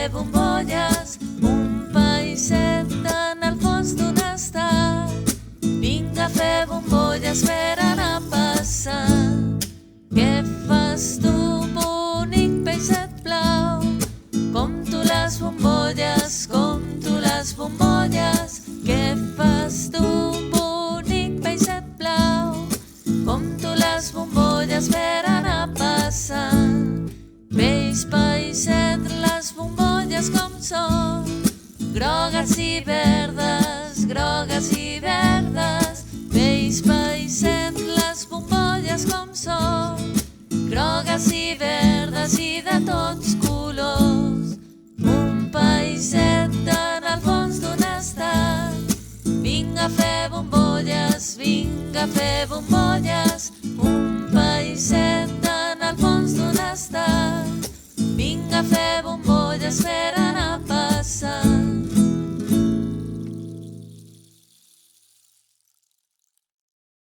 fer bombolles, un paiset en el fons d'un estat. Vinga a fer bombolles per anar passant. Què fas tu, bonic peixet blau? Compto les bombolles, compto les bombolles. Què fas tu, bonic peixet blau? Compto les bombolles per anar passant. Peix peixet, les bombolles com són, grogues i verdes, grogues i verdes. Peix peixet, les bombolles com són, grogues i verdes i de tots colors. Un peixet en el fons d'un estat. Vinga a fer bombolles, vinga a fer bombolles. Un peixet en el fons d'un estat. Vinga a fer bombolles per